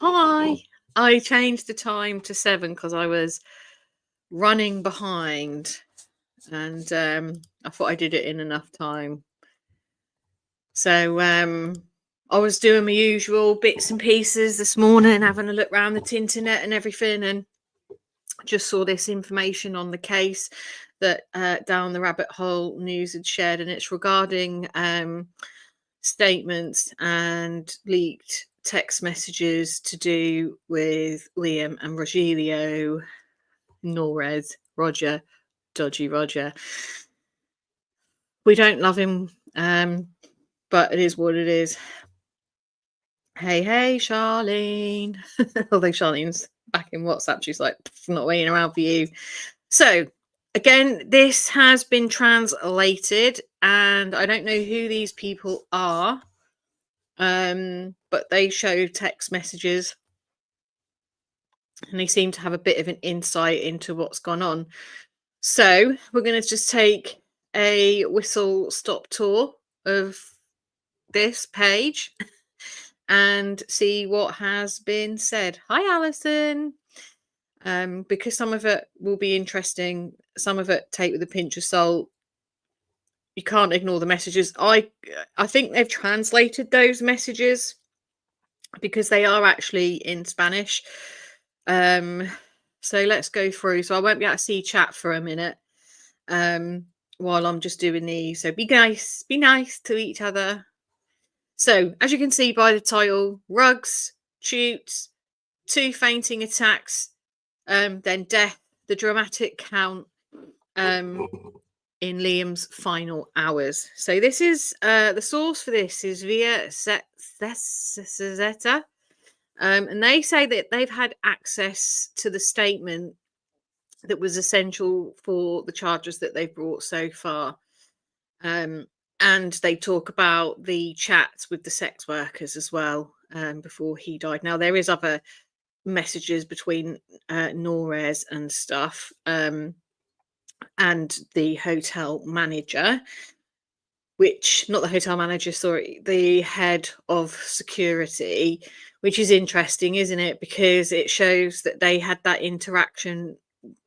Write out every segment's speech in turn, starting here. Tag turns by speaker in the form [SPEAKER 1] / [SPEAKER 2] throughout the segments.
[SPEAKER 1] Hi. I changed the time to 7 because I was running behind and I thought I did it in enough time. So I was doing my usual bits and pieces this morning, having a look around the internet and everything, and just saw this information on the case that Down the Rabbit Hole News had shared, and it's regarding statements and leaked text messages to do with Liam and Rogelio Norres, Roger, Dodgy Roger. We don't love him, but it is what it is. Hey, Charlene. Although Charlene's back in WhatsApp, she's like, not waiting around for you. So, again, this has been translated, and I don't know who these people are, but they show text messages, and they seem to have a bit of an insight into what's gone on. So, we're going to just take a whistle stop tour of this page and see what has been said. Hi, Alison. Because some of it will be interesting, some of it take with a pinch of salt. You can't ignore the messages. I think they've translated those messages because they are actually in Spanish. So let's go through. So I won't be able to see chat for a minute while I'm just doing these. So be nice to each other. So, as you can see by the title, Ruggs shoots, 2 fainting attacks, then death, the dramatic count in Liam's final hours. So this is, the source for this is via Zeta, and they say that they've had access to the statement that was essential for the charges that they've brought so far. And they talk about the chats with the sex workers as well before he died. Now, there is other messages between Norres and stuff and the hotel manager, not the hotel manager, sorry, the head of security, which is interesting, isn't it? Because it shows that they had that interaction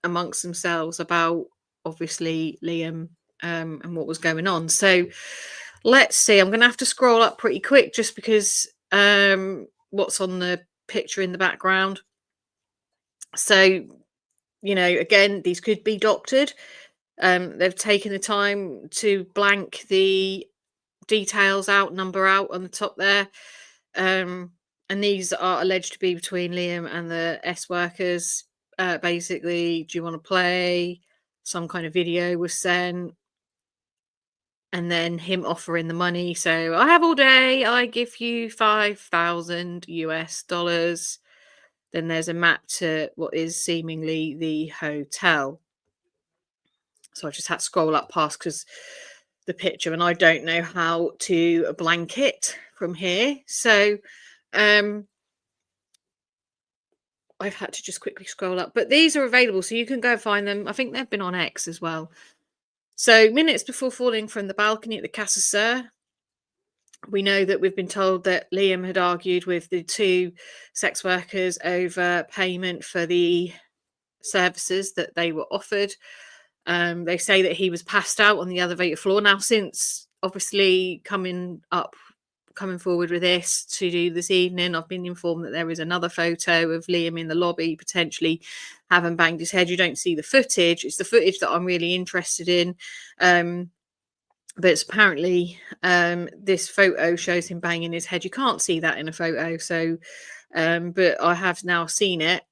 [SPEAKER 1] amongst themselves about, obviously, Liam and what was going on. So let's see. I'm going to have to scroll up pretty quick just because what's on the picture in the background. So, again, these could be doctored. They've taken the time to blank the details out, number out on the top there. And these are alleged to be between Liam and the S workers. Basically, do you want to play? Some kind of video was sent. And then him offering the money. So I have all day. I give you 5,000 US dollars. Then there's a map to what is seemingly the hotel. So I just had to scroll up past because the picture, and I don't know how to blank it from here. So I've had to just quickly scroll up. But these are available, so you can go find them. I think they've been on X as well. So minutes before falling from the balcony at the Casa Sur, we know that we've been told that Liam had argued with the 2 sex workers over payment for the services that they were offered. They say that he was passed out on the elevator floor. Now, since obviously coming forward with this to do this evening, I've been informed that there is another photo of Liam in the lobby potentially having banged his head. You don't see the footage. It's the footage that I'm really interested in. But it's apparently this photo shows him banging his head. You can't see that in a photo. So, but I have now seen it.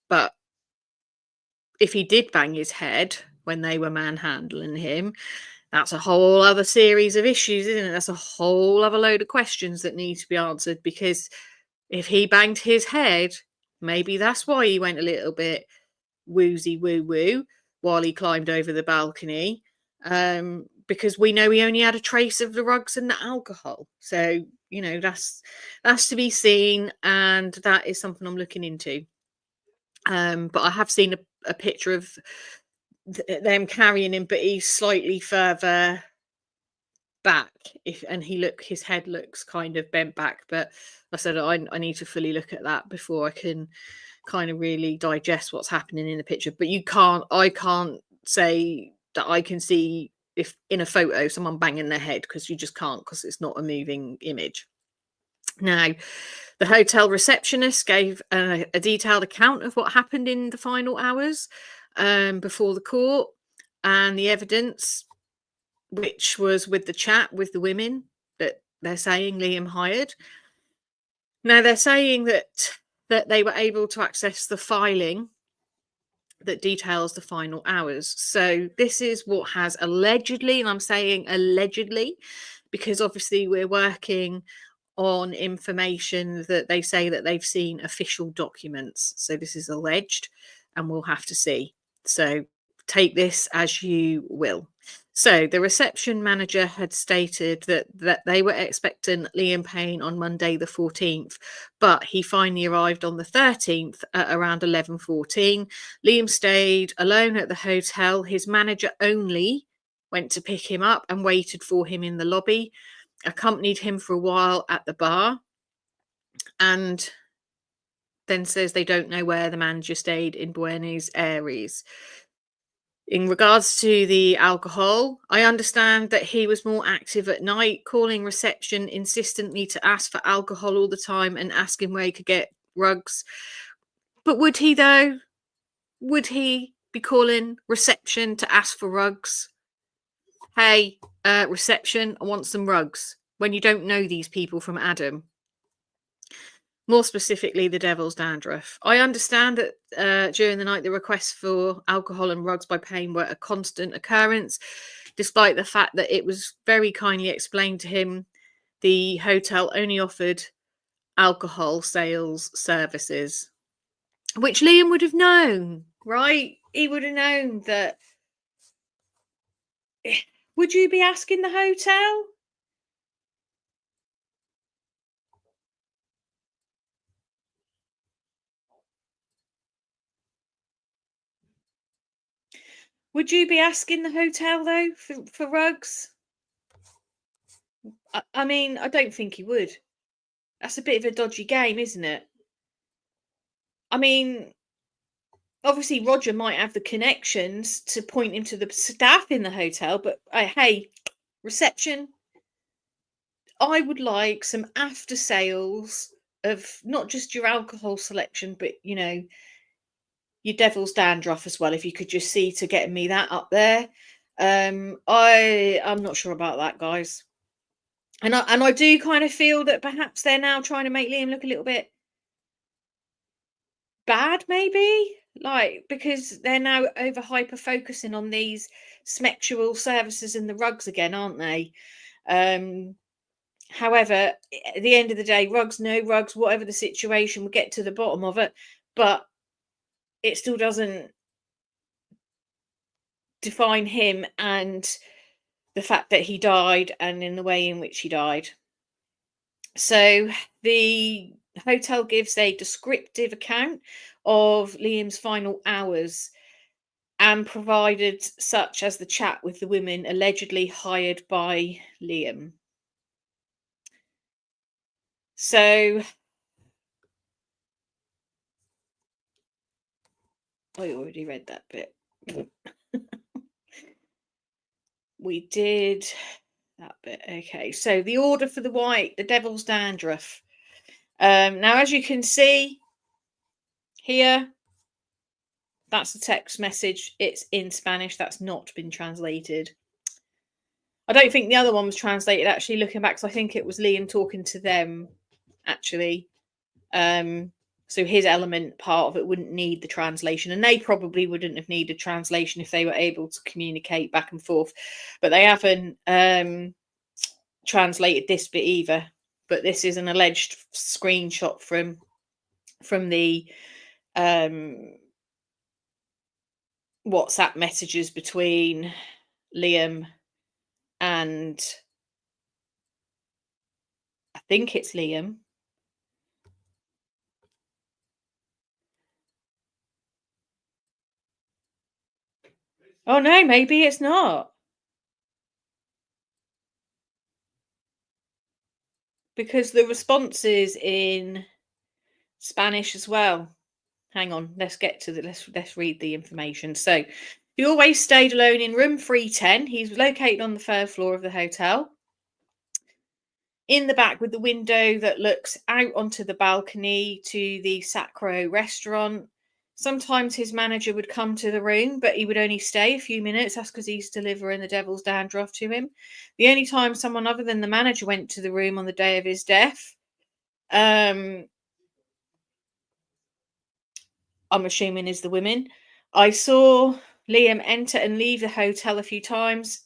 [SPEAKER 1] But if he did bang his head when they were manhandling him, that's a whole other series of issues, isn't it? That's a whole other load of questions that need to be answered, because if he banged his head, maybe that's why he went a little bit woozy woo while he climbed over the balcony. Because we know he only had a trace of the rugs and the alcohol. So, that's to be seen, and that is something I'm looking into. But I have seen a picture of them carrying him, but he's slightly further back, if and his head looks kind of bent back, but I said I need to fully look at that before I can kind of really digest what's happening in the picture. But I can't say that I can see if in a photo someone banging their head, because you just can't, because it's not a moving image. Now, the hotel receptionist gave a detailed account of what happened in the final hours before the court, and the evidence, which was with the chat with the women that they're saying Liam hired. Now, they're saying that they were able to access the filing that details the final hours. So this is what has allegedly, and I'm saying allegedly, because obviously we're working on information that they say that they've seen official documents. So this is alleged, and we'll have to see. So take this as you will. So the reception manager had stated that they were expecting Liam Payne on Monday the 14th, but he finally arrived on the 13th at around 11:14. Liam stayed alone at the hotel. His manager only went to pick him up and waited for him in the lobby, accompanied him for a while at the bar, and then says they don't know where the manager stayed in Buenos Aires. In regards to the alcohol, I understand that he was more active at night, calling reception insistently to ask for alcohol all the time and asking where he could get rugs. But would he, though? Would he be calling reception to ask for rugs? Hey, reception, I want some rugs, when you don't know these people from Adam. More specifically, the devil's dandruff. I understand that during the night, the requests for alcohol and rugs by Payne were a constant occurrence, despite the fact that it was very kindly explained to him the hotel only offered alcohol sales services, which Liam would have known, right? He would have known that. Would you be asking the hotel? Would you be asking the hotel, though, for rugs? I mean, I don't think he would. That's a bit of a dodgy game, isn't it? I mean, obviously Roger might have the connections to point him to the staff in the hotel, but hey, reception, I would like some after sales of not just your alcohol selection, but your devil's dandruff as well. If you could just see to getting me that up there. I'm not sure about that, guys. And I do kind of feel that perhaps they're now trying to make Liam look a little bit bad, maybe, like, because they're now over hyper focusing on these smexual services and the rugs again, aren't they? However, at the end of the day, rugs, no rugs, whatever the situation, we'll get to the bottom of it, but it still doesn't define him and the fact that he died and in the way in which he died. So the hotel gives a descriptive account of Liam's final hours and provided such as the chat with the women allegedly hired by Liam. So I already read that bit. We did that bit. Okay, so the order for the devil's dandruff. Now, as you can see here, that's the text message. It's in Spanish. That's not been translated. I don't think the other one was translated, actually, looking back, because I think it was Liam talking to them, actually. So his element part of it wouldn't need the translation, and they probably wouldn't have needed translation if they were able to communicate back and forth. But they haven't translated this bit either. But this is an alleged screenshot from the WhatsApp messages between Liam and I think it's Liam. Oh no, maybe it's not. because the response is in Spanish as well. Hang on, let's get to the let's read the information. So he always stayed alone in room 310. He's located on the third floor of the hotel, in the back with the window that looks out onto the balcony to the Sacro restaurant. Sometimes his manager would come to the room, but he would only stay a few minutes. That's because he's delivering the devil's dandruff to him. The only time someone other than the manager went to the room on the day of his death, I'm assuming, is the women. I saw Liam enter and leave the hotel a few times,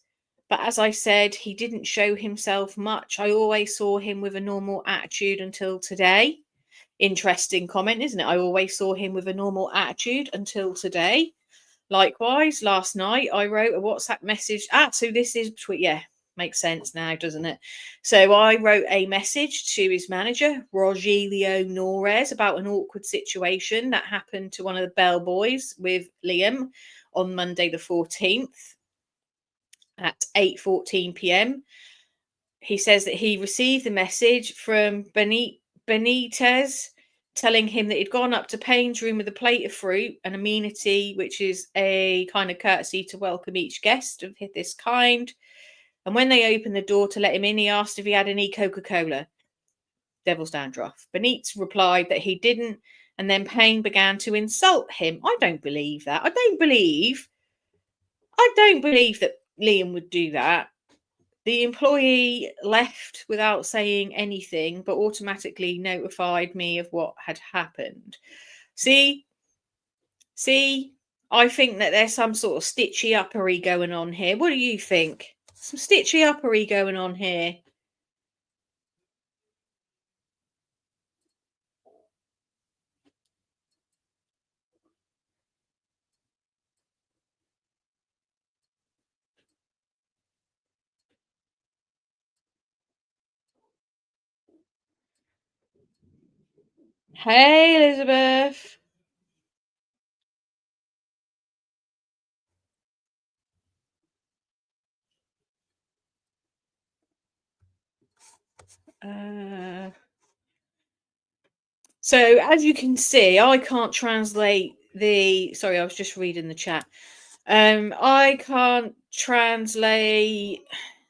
[SPEAKER 1] but as I said, he didn't show himself much. I always saw him with a normal attitude until today. Interesting comment, isn't it? I always saw him with a normal attitude until today. Likewise, last night I wrote a WhatsApp message. So this is, yeah, makes sense now, doesn't it? So I wrote a message to his manager, Rogelio Norres, about an awkward situation that happened to one of the bellboys with Liam on Monday the 14th at 8:14 p.m. He says that he received the message from Benitez telling him that he'd gone up to Payne's room with a plate of fruit, an amenity which is a kind of courtesy to welcome each guest of this kind. And when they opened the door to let him in, he asked if he had any Coca-Cola. Devil's dandruff. Benitez replied that he didn't, and then Payne began to insult him. I don't believe that. I don't believe that Liam would do that. The employee left without saying anything, but automatically notified me of what had happened. See, I think that there's some sort of stitchy uppery going on here. What do you think? Some stitchy uppery going on here. Hey, Elizabeth. So as you can see, I can't translate the. Sorry, I was just reading the chat. I can't translate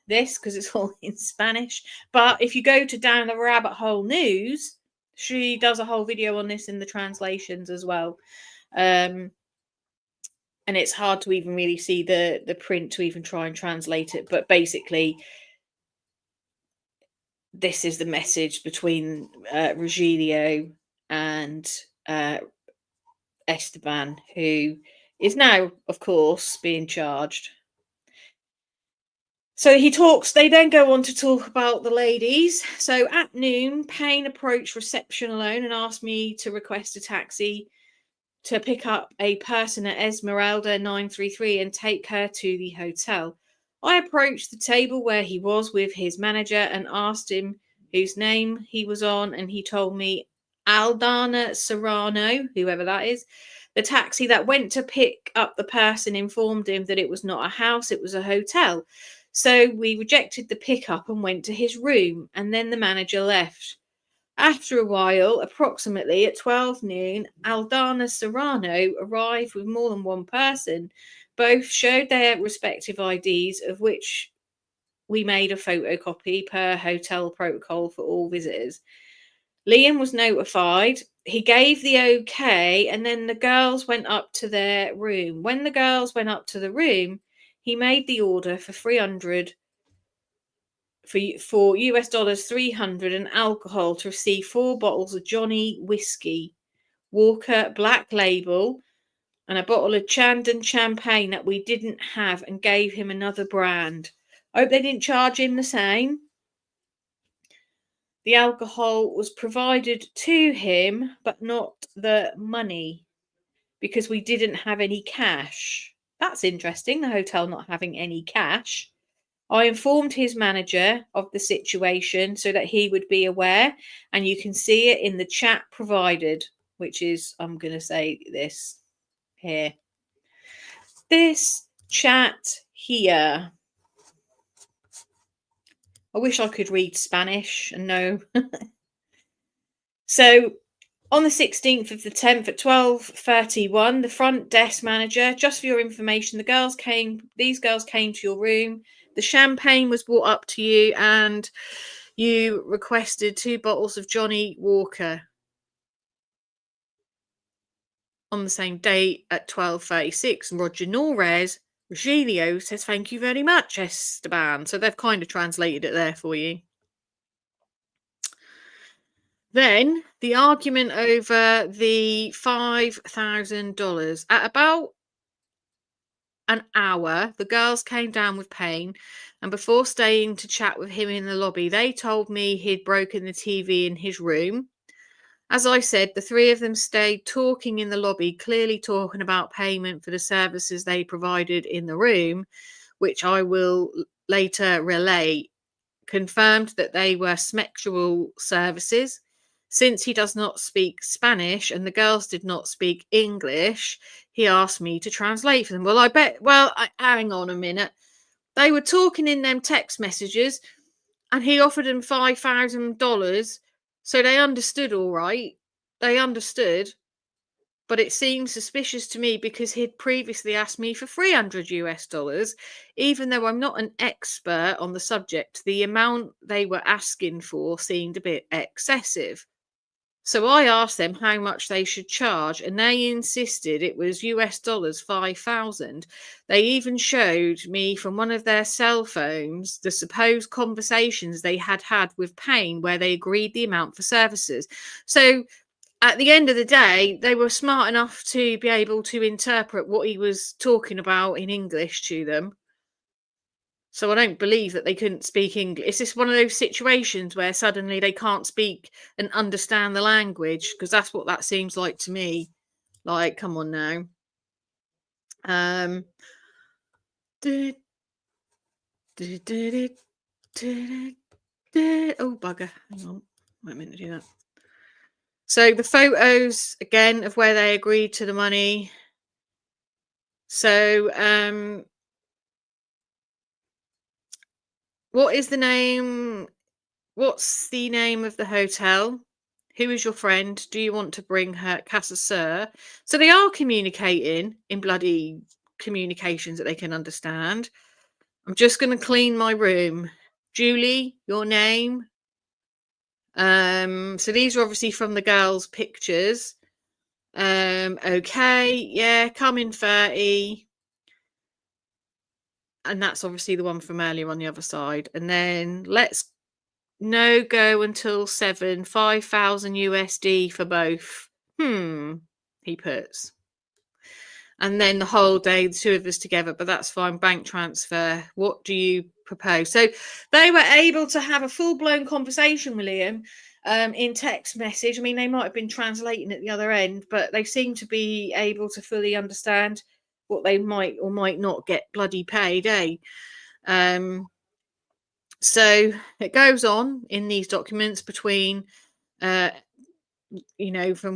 [SPEAKER 1] this because it's all in Spanish. But if you go to Down the Rabbit Hole News, she does a whole video on this in the translations as well. And it's hard to even really see the print to even try and translate it. But basically, this is the message between Rogelio and Esteban, who is now, of course, being charged. So they then go on to talk about the ladies. So at noon, Payne approached reception alone and asked me to request a taxi to pick up a person at Esmeralda 933 and take her to the hotel. I approached the table where he was with his manager and asked him whose name he was on, and he told me Aldana Serrano, whoever that is. The taxi that went to pick up the person informed him that it was not a house, it was a hotel. So we rejected the pickup and went to his room, and then the manager left. After a while, approximately at 12 noon, Aldana Serrano arrived with more than one person. Both showed their respective IDs, of which we made a photocopy per hotel protocol for all visitors. Liam was notified. He gave the okay, and then the girls went up to their room. When the girls went up to the room, he made the order for 300 for US dollars 300 and alcohol to receive 4 bottles of Johnny whiskey, Walker Black Label, and a bottle of Chandon champagne that we didn't have, and gave him another brand. I hope they didn't charge him the same. The alcohol was provided to him, but not the money, because we didn't have any cash. That's interesting, the hotel not having any cash. I informed his manager of the situation so that he would be aware, and you can see it in the chat provided, which is, I'm going to say this here. This chat here. I wish I could read Spanish and know. So on the 16th of the 10th at 12:31, the front desk manager, just for your information, these girls came to your room. The champagne was brought up to you and you requested 2 bottles of Johnny Walker on the same date at 12:36. Roger Norres, Regilio says, thank you very much, Esteban. So they've kind of translated it there for you. Then the argument over the $5,000. At about an hour, the girls came down with Payne, and before staying to chat with him in the lobby, they told me he'd broken the TV in his room. As I said, the three of them stayed talking in the lobby, clearly talking about payment for the services they provided in the room, which I will later relay, confirmed that they were sexual services. Since he does not speak Spanish and the girls did not speak English, he asked me to translate for them. Hang on a minute. They were talking in them text messages and he offered them $5,000. So they understood, all right. They understood. But it seems suspicious to me because he'd previously asked me for $300. Even though I'm not an expert on the subject, the amount they were asking for seemed a bit excessive. So I asked them how much they should charge, and they insisted it was US $5,000. They even showed me from one of their cell phones the supposed conversations they had had with Payne where they agreed the amount for services. So at the end of the day, they were smart enough to be able to interpret what he was talking about in English to them. So I don't believe that they couldn't speak English. It's just one of those situations where suddenly they can't speak and understand the language, because that's what that seems like to me. Like, come on now. Um, oh, bugger. Hang on. I meant to do that. So the photos, again, of where they agreed to the money. So, what's the name of the hotel? Who is your friend? Do you want to bring her, Casa Sir? So they are communicating in bloody communications that they can understand. I'm just going to clean my room. Julie, your name? So these are obviously from the girls' pictures. Okay, yeah, come in 30. And that's obviously the one from earlier on the other side. And then let's no go until 7, 5,000 USD for both. He puts. And then the whole day, the two of us together, but that's fine. Bank transfer. What do you propose? So they were able to have a full-blown conversation with Liam in text message. I mean, they might have been translating at the other end, but they seem to be able to fully understand what they might or might not get bloody paid, eh? So it goes on in these documents between from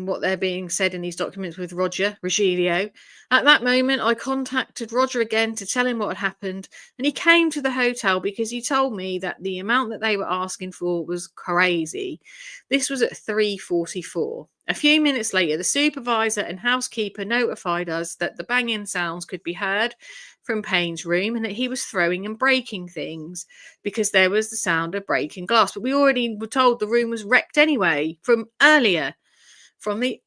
[SPEAKER 1] what they're being said in these documents with Roger Regilio. At that moment, I contacted Roger again to tell him what had happened, and he came to the hotel because he told me that the amount that they were asking for was crazy. This was at 3:44. A few minutes later, the supervisor and housekeeper notified us that the banging sounds could be heard from Payne's room and that he was throwing and breaking things because there was the sound of breaking glass. But we already were told the room was wrecked anyway from earlier from the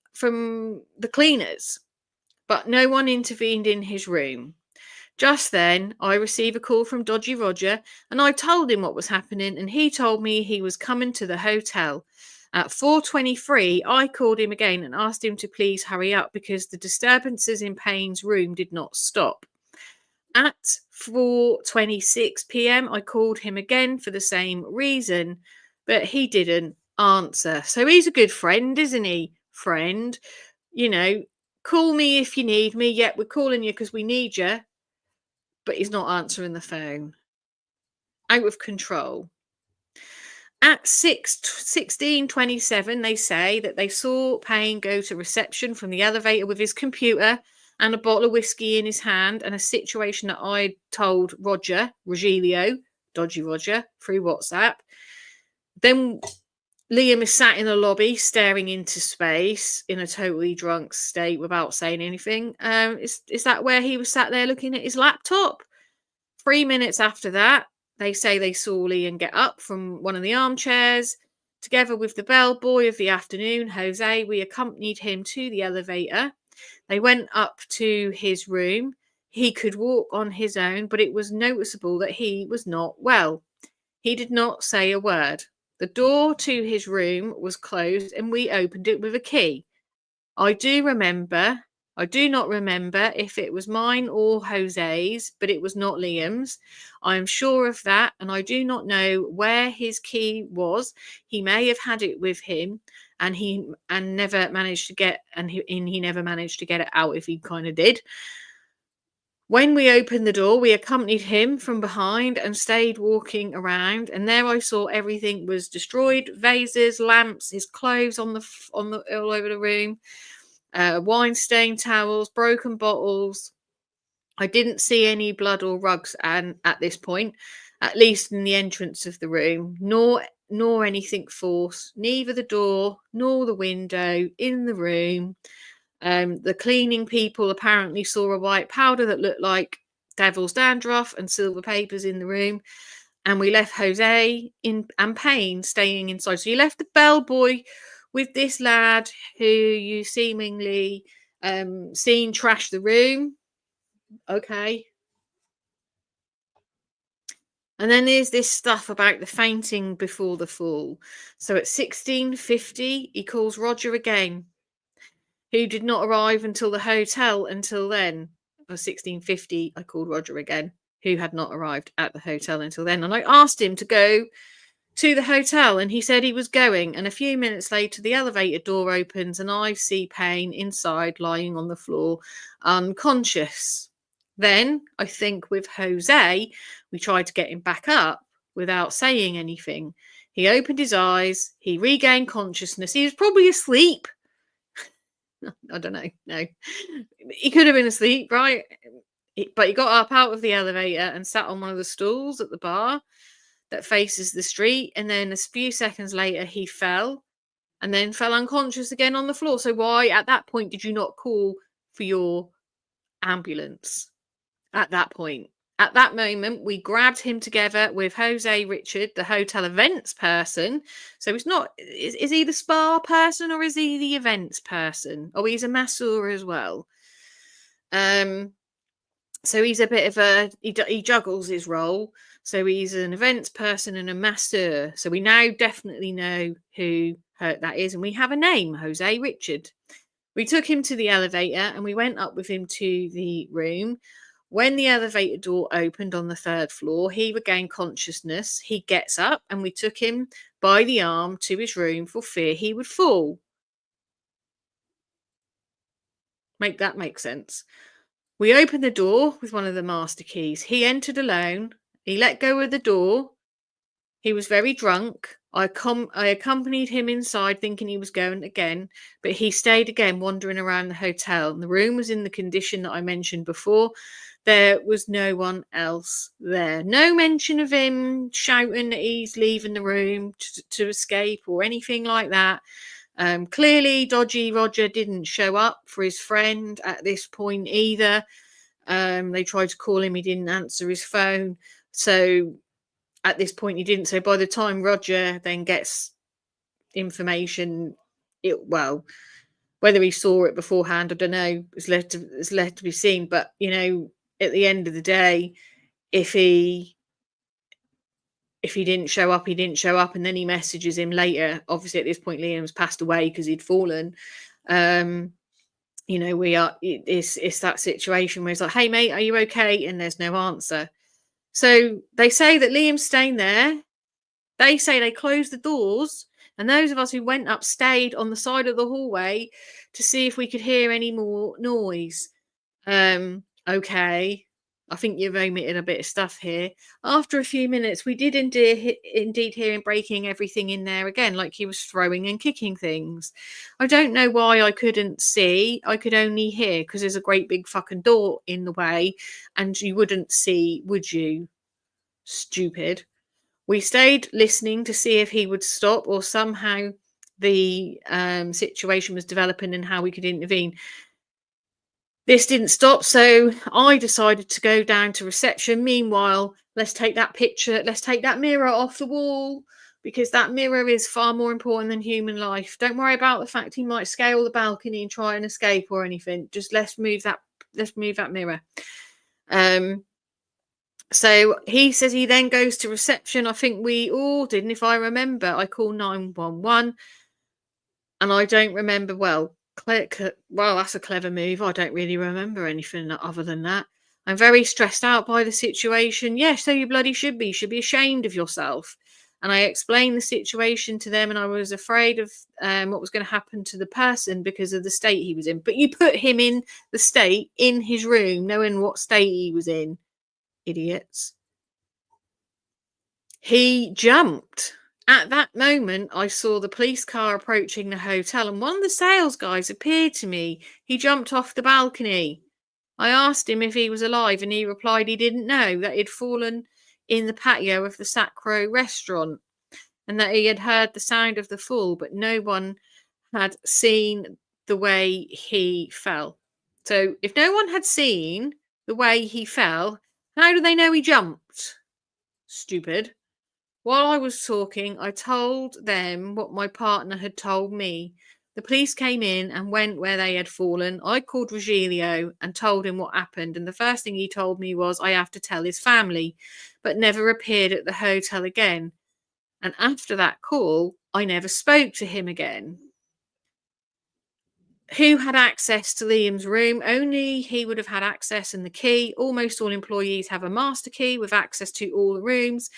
[SPEAKER 1] cleaners, but no one intervened in his room. Just then, I received a call from Dodgy Roger, and I told him what was happening, and he told me he was coming to the hotel. At 4:23, I called him again and asked him to please hurry up because the disturbances in Payne's room did not stop. At 4:26 p.m., I called him again for the same reason, but he didn't answer. So he's a good friend, isn't he? Friend, call me if you need me. Yep, we're calling you because we need you. But he's not answering the phone. Out of control. At 16:27, they say that they saw Payne go to reception from the elevator with his computer and a bottle of whiskey in his hand, and a situation that I told Roger Regilio Dodgy Roger through WhatsApp. Then Liam is sat in the lobby staring into space in a totally drunk state without saying anything. Is that where he was sat there looking at his laptop? 3 minutes after that, they say they saw Liam get up from one of the armchairs. Together with the bellboy of the afternoon, Jose, we accompanied him to the elevator. They went up to his room. He could walk on his own, but it was noticeable that he was not well. He did not say a word. The door to his room was closed and we opened it with a key. I do not remember if it was mine or Jose's, but it was not Liam's. I am sure of that, and I do not know where his key was. He may have had it with him, and he never managed to get he never managed to get it out if he kind of did. When we opened the door, we accompanied him from behind and stayed walking around. And there I saw everything was destroyed: vases, lamps, his clothes on the all over the room, wine stained towels, broken bottles. I didn't see any blood or rugs, and at this point, at least in the entrance of the room, nor anything forced, neither the door nor the window in the room. The cleaning people apparently saw a white powder that looked like devil's dandruff and silver papers in the room. And we left Jose and Payne staying inside. So you left the bellboy with this lad who you seemingly seen trash the room. Okay. And then there's this stuff about the fainting before the fall. So at 16:50, he calls Roger again, who did not arrive until the hotel until then. Or 16:50, I called Roger again, who had not arrived at the hotel until then. And I asked him to go to the hotel, and he said he was going. And a few minutes later, the elevator door opens, and I see Payne inside, lying on the floor, unconscious. Then, I think with Jose, we tried to get him back up without saying anything. He opened his eyes, he regained consciousness. He was probably asleep. I don't know. No, he could have been asleep, right? But he got up out of the elevator and sat on one of the stools at the bar that faces the street. And then a few seconds later, he fell and then fell unconscious again on the floor. So why, at that point, did you not call for your ambulance? At that point, at that moment, we grabbed him together with Jose Richard, the hotel events person. So it's not, is he the spa person or is he the events person? Oh, he's a masseur as well. So he's a bit of he juggles his role. So he's an events person and a masseur. So we now definitely know who that is. And we have a name, Jose Richard. We took him to the elevator and we went up with him to the room. When the elevator door opened on the third floor, he regained consciousness. He gets up and we took him by the arm to his room for fear he would fall. Make that make sense. We opened the door with one of the master keys. He entered alone. He let go of the door. He was very drunk. I accompanied him inside thinking he was going again, but he stayed again wandering around the hotel. And the room was in the condition that I mentioned before. There was no one else there. No mention of him shouting that he's leaving the room to escape or anything like that. Clearly, Dodgy Roger didn't show up for his friend at this point either. They tried to call him. He didn't answer his phone. So at this point, he didn't. So by the time Roger then gets information, whether he saw it beforehand, I don't know. It's left to be seen. But, at the end of the day, if he didn't show up, he didn't show up. And then he messages him later. Obviously, at this point, Liam's passed away because he'd fallen. It's that situation where it's like, hey, mate, are you okay? And there's no answer. So they say that Liam's staying there. They say they closed the doors. And those of us who went up stayed on the side of the hallway to see if we could hear any more noise. Okay. I think you've omitted a bit of stuff here. After a few minutes, we did indeed hear him breaking everything in there again, like he was throwing and kicking things. I don't know why I couldn't see. I could only hear because there's a great big fucking door in the way and you wouldn't see, would you? Stupid. We stayed listening to see if he would stop or somehow the situation was developing and how we could intervene. This didn't stop, so I decided to go down to reception. Meanwhile, let's take that picture, let's take that mirror off the wall, because that mirror is far more important than human life. Don't worry about the fact he might scale the balcony and try and escape or anything. Just let's move that mirror. So he says he then goes to reception. I think we all did, and if I remember, I call 911, and I don't remember well. Well, that's a clever move. I don't really remember anything other than that. I'm very stressed out by the situation. Yes, so you bloody should be. You should be ashamed of yourself. And I explained the situation to them, and I was afraid of what was going to happen to the person because of the state he was in. But you put him in the state in his room, knowing what state he was in. Idiots. He jumped. At that moment, I saw the police car approaching the hotel, and one of the sales guys appeared to me. He jumped off the balcony. I asked him if he was alive, and he replied he didn't know, that he'd fallen in the patio of the Sacro restaurant, and that he had heard the sound of the fall, but no one had seen the way he fell. So if no one had seen the way he fell, how do they know he jumped? Stupid. While I was talking, I told them what my partner had told me. The police came in and went where they had fallen. I called Rogelio and told him what happened, and the first thing he told me was I have to tell his family, but never appeared at the hotel again. And after that call, I never spoke to him again. Who had access to Liam's room? Only he would have had access and the key. Almost all employees have a master key with access to all the rooms,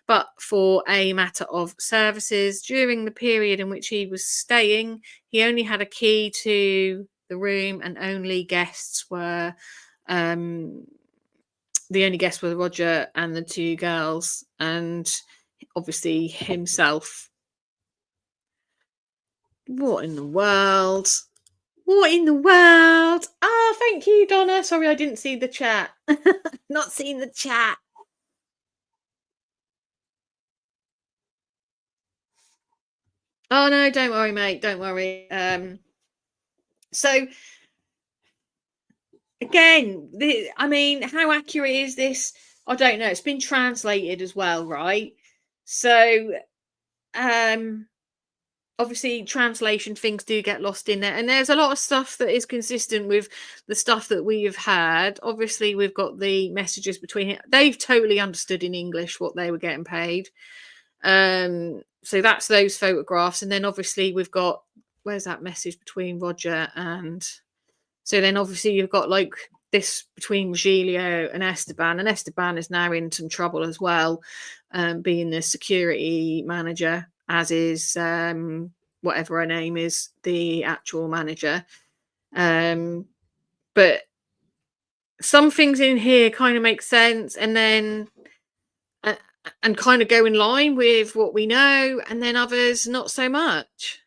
[SPEAKER 1] but for a matter of services, during the period in which he was staying, he only had a key to the room, and only guests were the only guests were Roger and the two girls, and obviously himself. What in the world? What in the world? Ah, thank you, Donna. Sorry, I didn't see the chat. Not seen the chat. Oh no, don't worry, mate. Don't worry. So again, I mean, how accurate is this? I don't know. It's been translated as well, right? So, obviously translation things do get lost in there, and there's a lot of stuff that is consistent with the stuff that we have had. Obviously we've got the messages between it. They've totally understood in English what they were getting paid, so that's those photographs. And then obviously we've got, where's that message between Roger and, so then obviously you've got like this between Rogelio and Esteban is now in some trouble as well, being the security manager, as is whatever her name is, the actual manager. But some things in here kind of make sense, and then and kind of go in line with what we know, and then others not so much.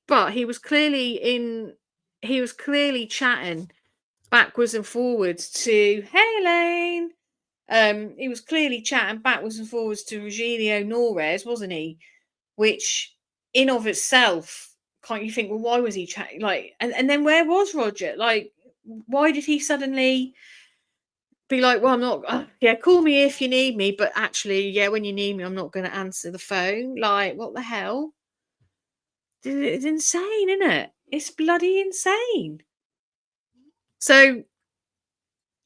[SPEAKER 1] But he was clearly chatting backwards and forwards to, hey Elaine. He was clearly chatting backwards and forwards to Rogelio Norres, wasn't he? Which in of itself, can't you think, well, why was he chatting? Like, and then where was Roger? Like, why did he suddenly be like, well, I'm not, yeah, call me if you need me, but actually, yeah, when you need me, I'm not going to answer the phone. Like, what the hell? It's insane, isn't it? It's bloody insane. So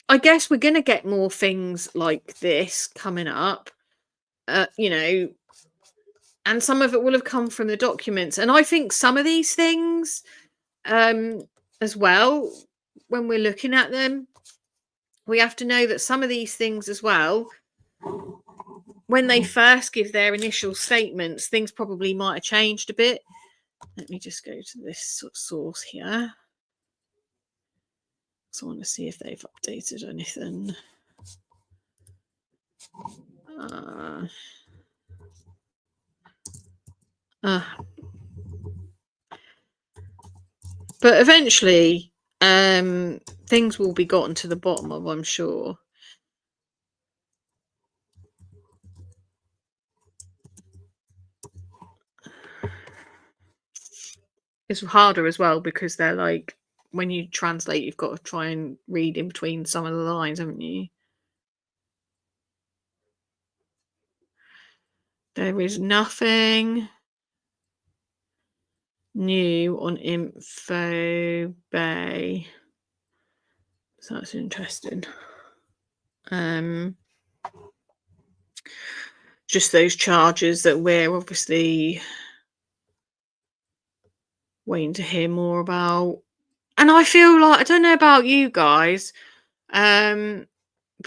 [SPEAKER 1] I guess we're going to get more things like this coming up, you know, and some of it will have come from the documents. And I think some of these things as well, when we're looking at them, we have to know that some of these things as well, when they first give their initial statements, things probably might have changed a bit. Let me just go to this source here. So I want to see if they've updated anything. But eventually, things will be gotten to the bottom of, I'm sure. It's harder as well because they're like, when you translate, you've got to try and read in between some of the lines, haven't you? There is nothing new on Info Bay. So that's interesting. Just those charges that we're obviously waiting to hear more about. And I feel like, I don't know about you guys, but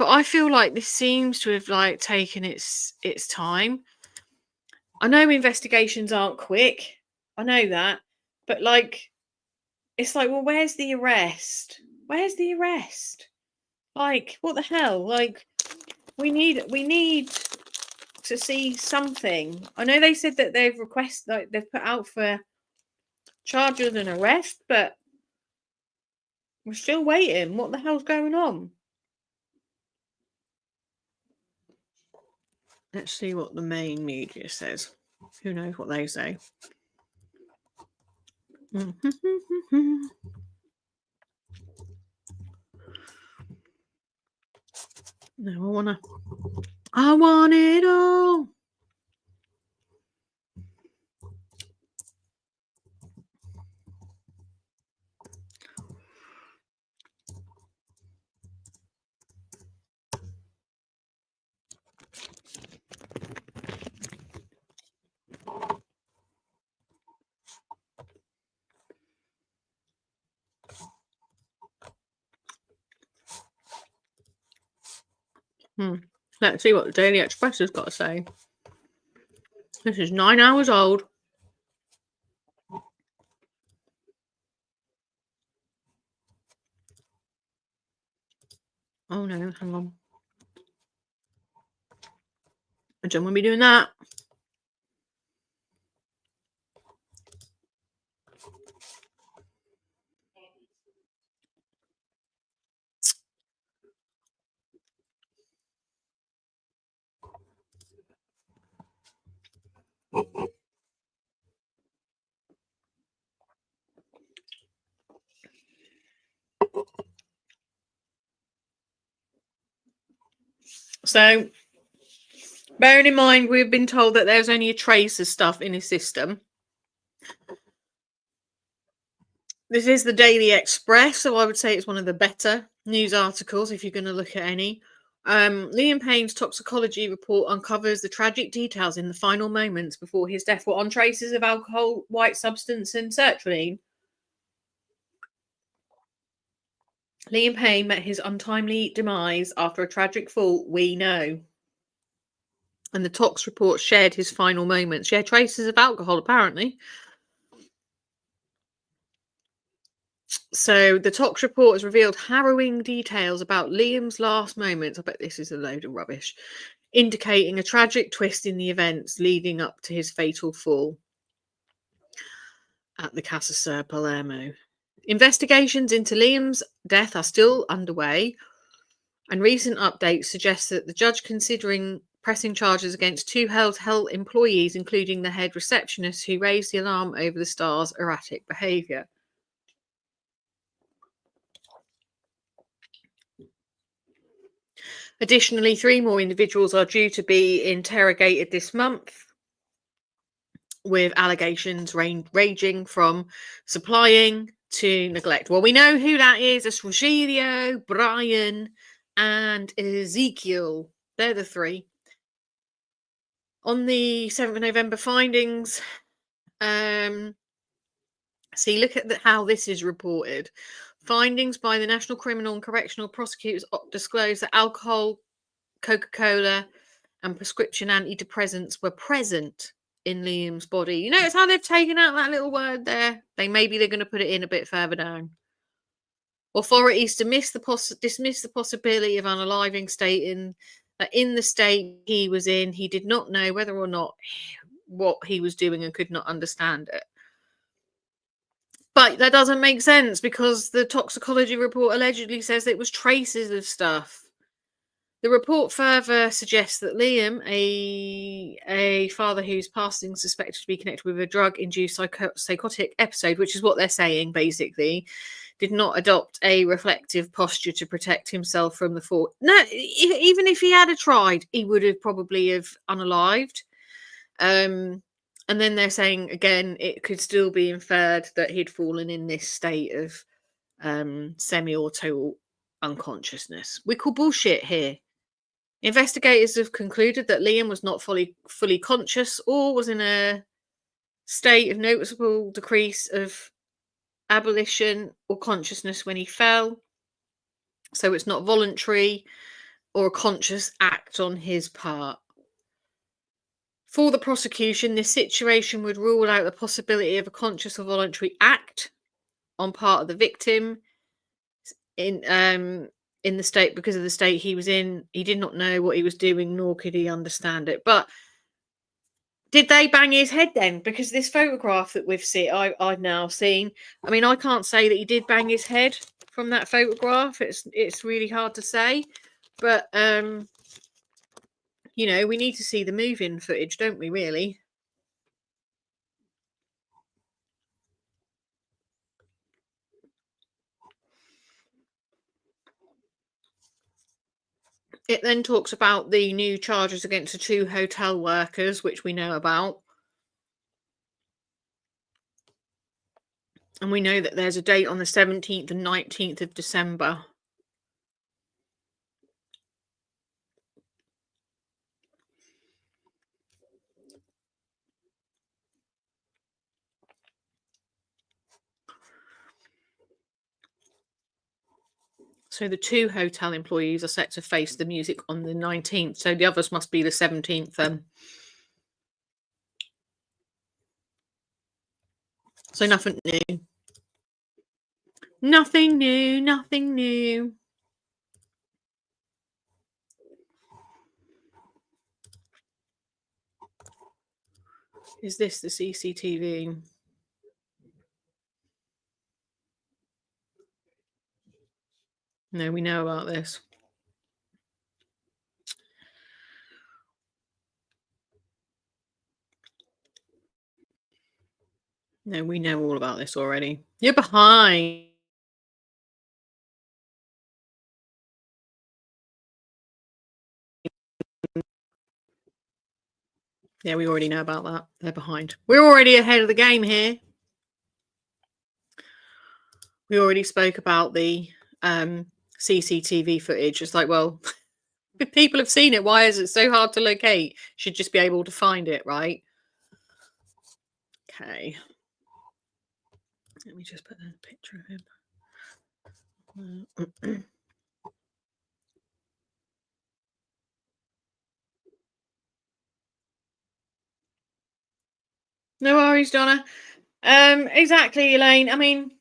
[SPEAKER 1] I feel like this seems to have like taken its time. I know investigations aren't quick. I know that. But like, it's like, well, where's the arrest? Where's the arrest? Like, what the hell? Like, we need to see something. I know they said that they've they've put out for charges and arrest, but we're still waiting. What the hell's going on? Let's see what the main media says. Who knows what they say? No, I want it all. Let's see what the Daily Express has got to say. This is 9 hours old. Oh no, hang on. I don't want to be doing that. So, bearing in mind, we've been told that there's only a trace of stuff in his system. This is the Daily Express, so I would say it's one of the better news articles if you're going to look at any. Liam Payne's toxicology report uncovers the tragic details in the final moments before his death were on traces of alcohol, white substance, and sertraline. Liam Payne met his untimely demise after a tragic fall, we know. And the tox report shared his final moments. Shared traces of alcohol, apparently. So the tox report has revealed harrowing details about Liam's last moments. I bet this is a load of rubbish. Indicating a tragic twist in the events leading up to his fatal fall at the Casa Ser Palermo. Investigations into Liam's death are still underway, and recent updates suggest that the judge considering pressing charges against two hotel employees, including the head receptionist who raised the alarm over the star's erratic behaviour. Additionally, 3 more individuals are due to be interrogated this month, with allegations ranging from supplying to neglect. Well, we know who that is. It's Rogelio, Brian, and Ezekiel. They're the 3. On the 7th of November findings, see, look at how this is reported. Findings by the National Criminal and Correctional Prosecutors disclose that alcohol, Coca-Cola, and prescription antidepressants were present in Liam's body. You notice how they've taken out that little word there? Maybe they're going to put it in a bit further down. Authorities dismiss the possibility of unaliving, stating that in the state he was in, he did not know whether or not what he was doing and could not understand it. But that doesn't make sense because the toxicology report allegedly says it was traces of stuff. The report further suggests that Liam, a father whose passing is suspected to be connected with a drug-induced psychotic episode, which is what they're saying basically, did not adopt a reflective posture to protect himself from the fall. No, even if he had tried, he would have probably have unalived. And then they're saying again, it could still be inferred that he'd fallen in this state of semi-auto unconsciousness. We call bullshit here. Investigators have concluded that Liam was not fully conscious or was in a state of noticeable decrease of abolition or consciousness when he fell. So it's not voluntary or a conscious act on his part. For the prosecution, this situation would rule out the possibility of a conscious or voluntary act on part of the victim in the state, because of the state he was in. He did not know what he was doing, nor could he understand it. But did they bang his head then? Because this photograph that I've now seen, I mean, I can't say that he did bang his head from that photograph. It's really hard to say. But you know, we need to see the move-in footage, don't we, really? It then talks about the new charges against the 2 hotel workers, which we know about. And we know that there's a date on the 17th and 19th of December. So the 2 hotel employees are set to face the music on the 19th. So the others must be the 17th then. So nothing new. Nothing new, nothing new. Is this the CCTV? No, we know about this. No, we know all about this already. You're behind. Yeah, we already know about that. They're behind. We're already ahead of the game here. We already spoke about the CCTV footage. It's like, well, if people have seen it, why is it so hard to locate? Should just be able to find it, right? Okay. Let me just put a picture of him. No worries, Donna. Exactly, Elaine. I mean,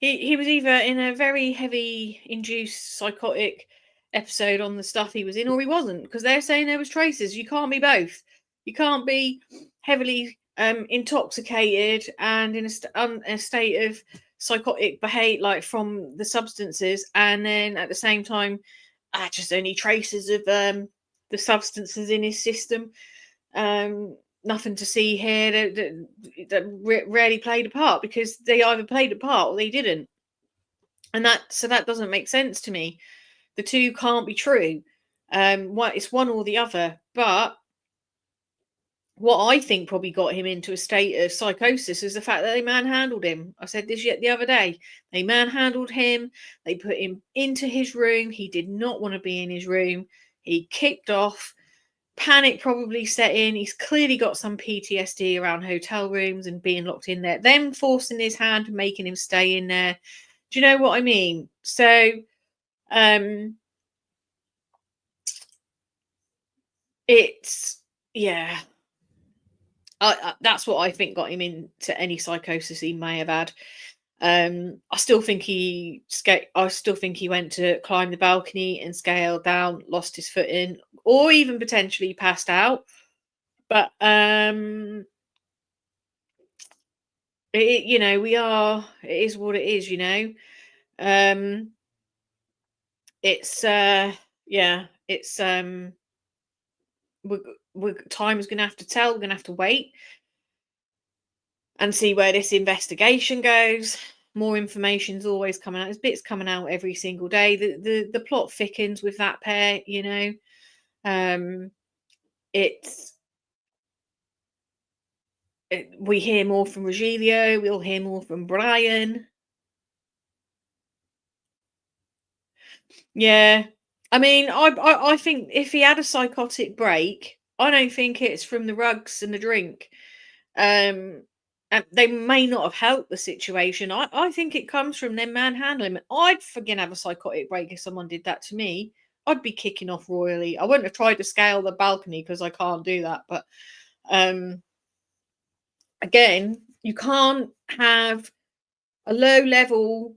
[SPEAKER 1] he was either in a very heavy induced psychotic episode on the stuff he was in, or he wasn't, because they're saying there was traces. You can't be both. You can't be heavily intoxicated and in a state of psychotic behavior, like from the substances, and then at the same time, just only traces of the substances in his system. Nothing to see here that rarely played a part, because they either played a part or they didn't, and that doesn't make sense to me. The two can't be true. It's one or the other. But what I think probably got him into a state of psychosis is the fact that they manhandled him. I said this yet the other day. They manhandled him. They put him into his room. He did not want to be in his room. He kicked off. Panic probably set in. He's clearly got some PTSD around hotel rooms and being locked in there. Them forcing his hand and making him stay in there. Do you know what I mean? So, it's, yeah. That's what I think got him into any psychosis he may have had. I still think he went to climb the balcony and scaled down, lost his footing, or even potentially passed out. But You know, it is what it is, you know. Um, it's, yeah, it's, time is going to have to tell. We're going to have to wait and see where this investigation goes. More information's always coming out. There's bits coming out every single day. The plot thickens with that pair, you know. Um, it's we hear more from Rogelio. We'll hear more from Brian. Yeah, I mean, I think if he had a psychotic break, I don't think it's from the rugs and the drink. Um, and they may not have helped the situation. I think it comes from them manhandling him. I'd friggin' have a psychotic break if someone did that to me. I'd be kicking off royally. I wouldn't have tried to scale the balcony because I can't do that. But um, again, you can't have a low level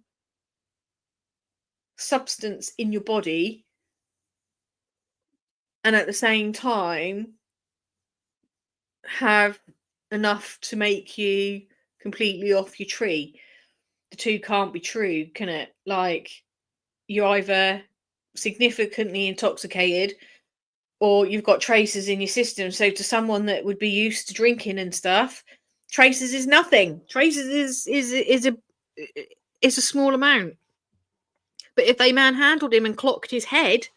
[SPEAKER 1] substance in your body and at the same time have enough to make you completely off your tree. The two can't be true, can it? Like, you're either significantly intoxicated or you've got traces in your system. So to someone that would be used to drinking and stuff, traces is nothing. Traces is a small amount. But if they manhandled him and clocked his head,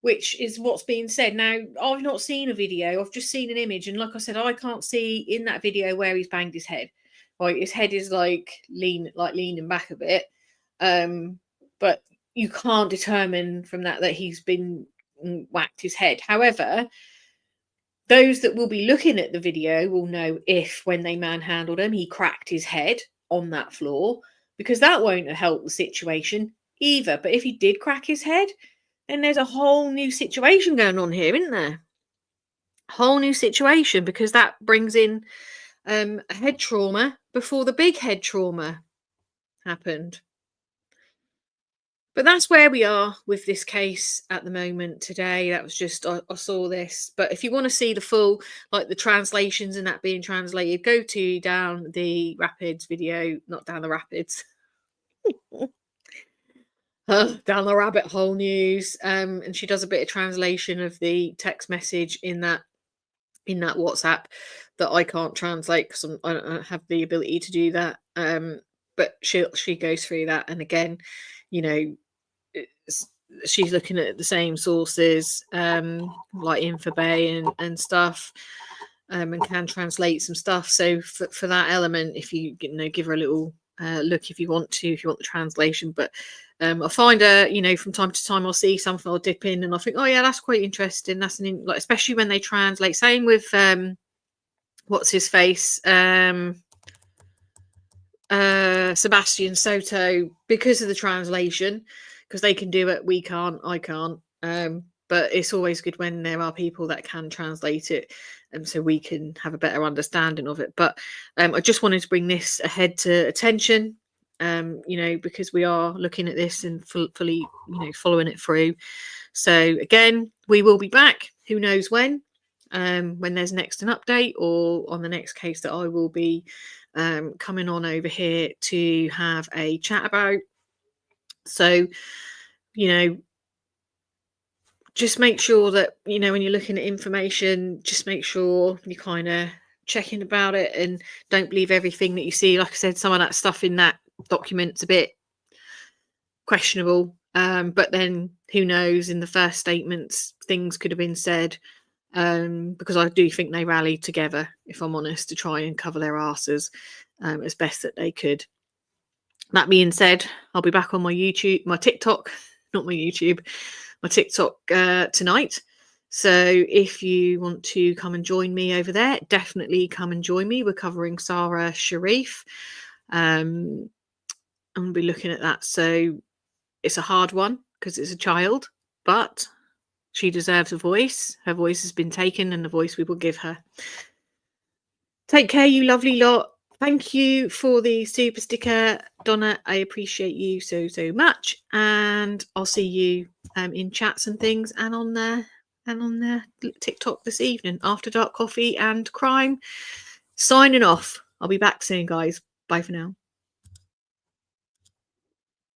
[SPEAKER 1] which is what's being said. Now, I've not seen a video, I've just seen an image, and like I said, I can't see in that video where he's banged his head. Right, his head is like leaning back a bit. But you can't determine from that he's been whacked his head. However, those that will be looking at the video will know if when they manhandled him, he cracked his head on that floor, because that won't have helped the situation either. But if he did crack his head, then there's a whole new situation going on here, isn't there? Whole new situation, because that brings in a head trauma before the big head trauma happened. But that's where we are with this case at the moment today. That was just, I saw this. But if you want to see the full, like the translations and that being translated, go to Down the Rapids video, not Down the Rapids. Down the Rabbit Hole News. And she does a bit of translation of the text message in that WhatsApp that I can't translate because I don't have the ability to do that. But she goes through that, and again, you know, she's looking at the same sources, like Infobay and stuff, and can translate some stuff. So for that element, if you give her a little look if you want the translation. But I find from time to time I'll see something, I'll dip in and I think, oh yeah, that's quite interesting. That's like, especially when they translate. Same with what's his face, Sebastian Soto, because of the translation, because they can do it, we can't, I can't. But it's always good when there are people that can translate it, and so we can have a better understanding of it. But I just wanted to bring this ahead to attention, because we are looking at this and fully, following it through. So again, we will be back. Who knows when there's next an update, or on the next case that I will be coming on over here to have a chat about. So, just make sure that, when you're looking at information, just make sure you kind of checking about it and don't believe everything that you see. Like I said, some of that stuff in that document's a bit questionable. But then who knows, in the first statements, things could have been said, because I do think they rallied together, if I'm honest, to try and cover their asses as best that they could. That being said, I'll be back on my TikTok, not my YouTube, my TikTok tonight. So if you want to come and join me over there, definitely come and join me. We're covering Sarah Sharif. I'm going to be looking at that. So it's a hard one because it's a child, but she deserves a voice. Her voice has been taken, and the voice we will give her. Take care, you lovely lot. Thank you for the super sticker, Donna. I appreciate you so much, and I'll see you in chats and things, and on the TikTok this evening. After Dark Coffee and Crime, signing off. I'll be back soon, guys. Bye for now.